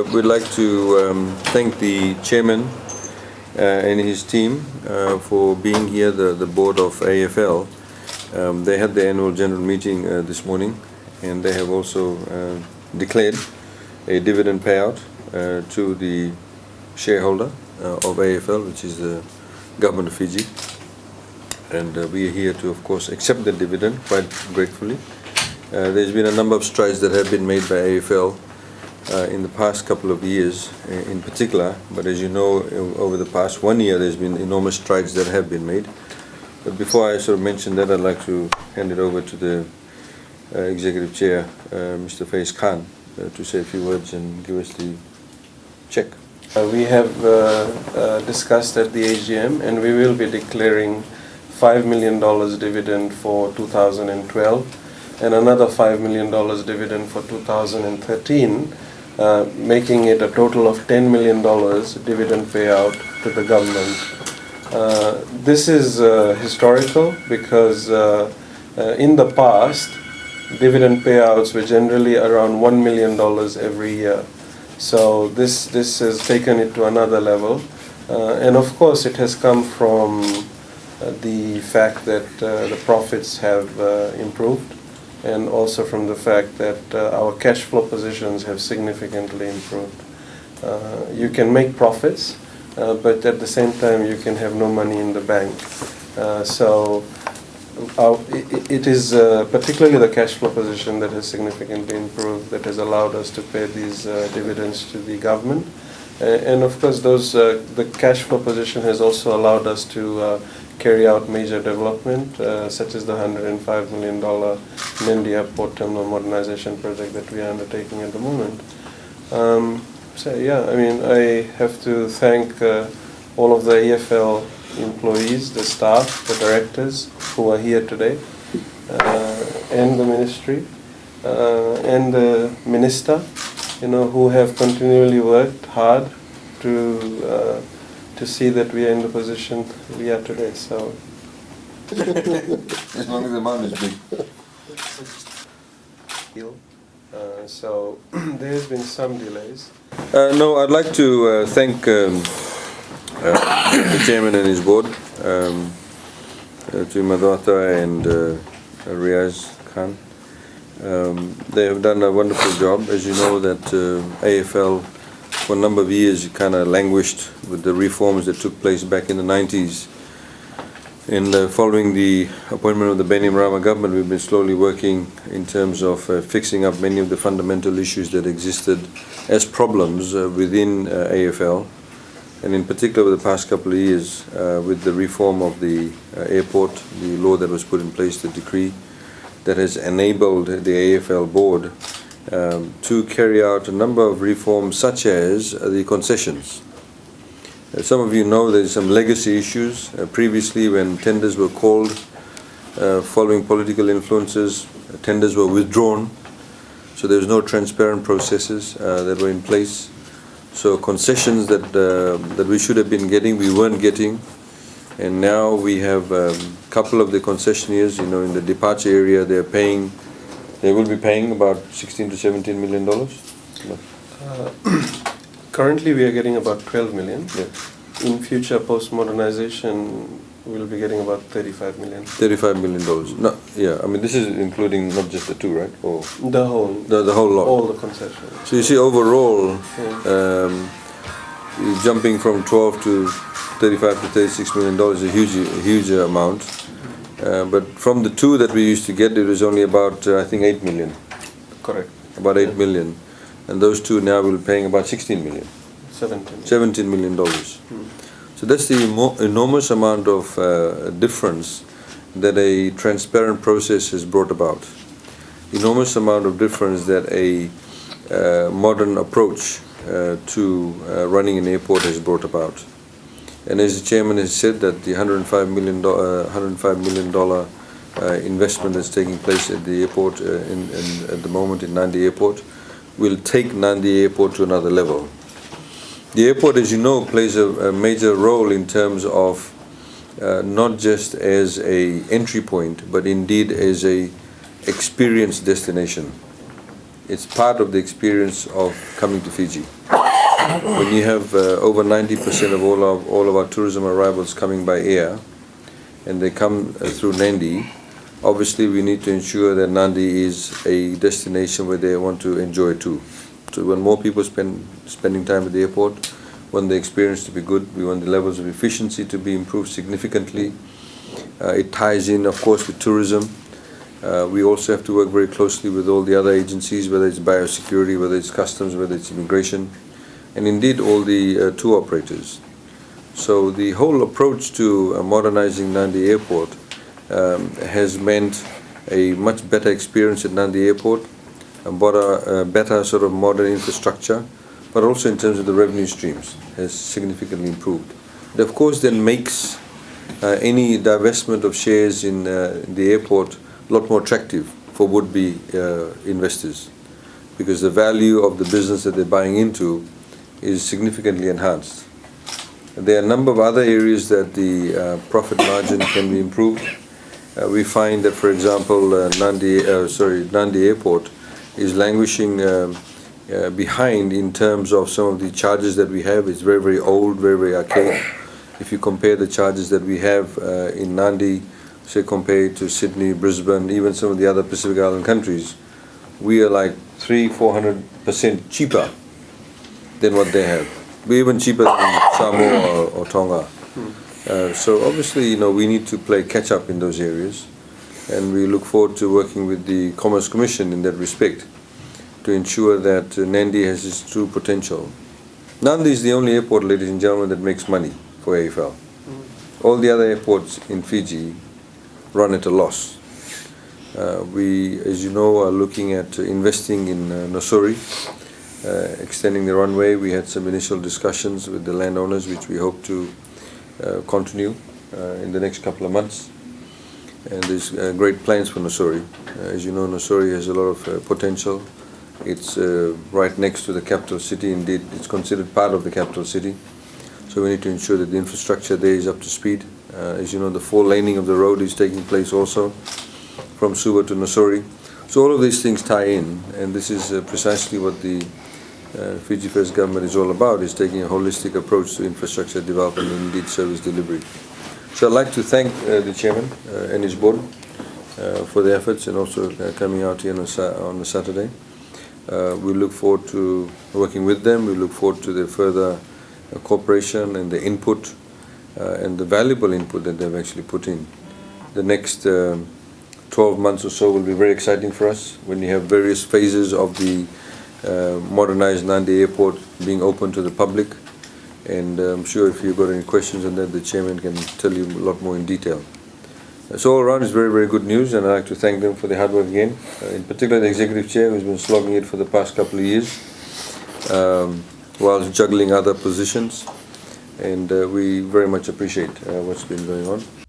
We'd like to thank the chairman and his team for being here, the board of AFL. They had the annual general meeting this morning, and they have also declared a dividend payout to the shareholder of AFL, which is the government of Fiji. And we are here to, of course, accept the dividend quite gratefully. There's been a number of strides that have been made by AFL in the past couple of years in particular, but as you know, over the past 1 year there's been enormous strides that have been made. But before I sort of mention that, I'd like to hand it over to the Executive Chair, Mr. Sayed-Khaiyum, to say a few words and give us the check. We have discussed at the AGM, and we will be declaring $5 million dividend for 2012 and another $5 million dividend for 2013, making it a total of $10 million dividend payout to the government. This is historical because in the past, dividend payouts were generally around $1 million every year. So this has taken it to another level. And of course, it has come from the fact that the profits have improved, and also from the fact that our cash flow positions have significantly improved. You can make profits, but at the same time you can have no money in the bank. So it is particularly the cash flow position that has significantly improved, that has allowed us to pay these dividends to the government. And of course, the cash flow position has also allowed us to carry out major development, such as the $105 million Nandi Airport Terminal Modernization project that we are undertaking at the moment. So yeah, I mean, I have to thank all of the AFL employees, the staff, the directors who are here today, and the ministry, and the minister, who have continually worked hard to see that we are in the position we are today. So, as long as the amount is big. So there has been some delays. No, I'd like to thank the chairman and his board, to Madhwata and Aiyaz Khan. They have done a wonderful job. As you know, that AFL for a number of years kind of languished with the reforms that took place back in the 90s. And following the appointment of the Bainimarama government, we've been slowly working in terms of fixing up many of the fundamental issues that existed as problems within AFL. And in particular, over the past couple of years, with the reform of the airport, the law that was put in place, the decree that has enabled the AFL board to carry out a number of reforms, such as the concessions. Some of you know there's some legacy issues. Previously, when tenders were called, following political influences, tenders were withdrawn. So there was no transparent processes that were in place. So concessions that we should have been getting, we weren't getting. And now we have a couple of the concessionaires, in the departure area, they will be paying about $16 to $17 million. Currently we are getting about 12 million. Yeah. In future, post-modernization, we'll be getting about 35 million. $35 million. No, yeah, I mean, this is including not just the two, right? Or the whole lot. All the concessions. So you see, overall, jumping from 12 to 35 to $36 million is a huge amount. But from the two that we used to get, it was only about, I think, 8 million. Correct. About 8 million. And those two now will be paying about 16 million. 17 million dollars. So that's the enormous amount of difference that a transparent process has brought about. Enormous amount of difference that a modern approach to running an airport has brought about. And as the chairman has said, that the $105 million investment that's taking place at the airport at the moment in Nandi Airport will take Nandi Airport to another level. The airport, as you know, plays a major role in terms of not just as an entry point, but indeed as a experience destination. It's part of the experience of coming to Fiji. When you have over 90% of all of our tourism arrivals coming by air, and they come through Nandi, obviously we need to ensure that Nandi is a destination where they want to enjoy too. So when more people spending time at the airport, we want the experience to be good, we want the levels of efficiency to be improved significantly. It ties in, of course, with tourism. We also have to work very closely with all the other agencies, whether it's biosecurity, whether it's customs, whether it's immigration, and indeed all the tour operators. So the whole approach to modernizing Nandi Airport has meant a much better experience at Nandi Airport, a better sort of modern infrastructure, but also in terms of the revenue streams has significantly improved. It of course then makes any divestment of shares in the airport a lot more attractive for would-be investors, because the value of the business that they're buying into is significantly enhanced. There are a number of other areas that the profit margin can be improved. We find that, for example, Nandi Airport is languishing behind in terms of some of the charges that we have. It's very, very old, very, very archaic. If you compare the charges that we have in Nandi, say compared to Sydney, Brisbane, even some of the other Pacific Island countries, we are like 300-400% cheaper than what they have. We're even cheaper than Samoa or Tonga. So obviously, we need to play catch up in those areas, and we look forward to working with the Commerce Commission in that respect to ensure that Nandi has its true potential. Nandi is the only airport, ladies and gentlemen, that makes money for AFL. All the other airports in Fiji run at a loss. We, as you know, are looking at investing in Nosuri, extending the runway. We had some initial discussions with the landowners, which we hope to continue in the next couple of months. And there's great plans for Nosuri. As you know, Nosuri has a lot of potential. It's right next to the capital city. Indeed, it's considered part of the capital city. So we need to ensure that the infrastructure there is up to speed. As you know, the 4-laning of the road is taking place also from Suva to Nosuri. So all of these things tie in, and this is precisely what the Fiji First government is all about, is taking a holistic approach to infrastructure development and indeed service delivery. So I'd like to thank the chairman and his board for their efforts, and also coming out here on a Saturday. We look forward to working with them. We look forward to their further cooperation and the input and the valuable input that they've actually put in. The next 12 months or so will be very exciting for us when you have various phases of the modernized Nandi Airport being open to the public. And I'm sure if you've got any questions on that, the chairman can tell you a lot more in detail. So all around, it's very, very good news, and I'd like to thank them for their hard work again. In particular, the executive chair, who's been slogging it for the past couple of years, while juggling other positions. And we very much appreciate what's been going on.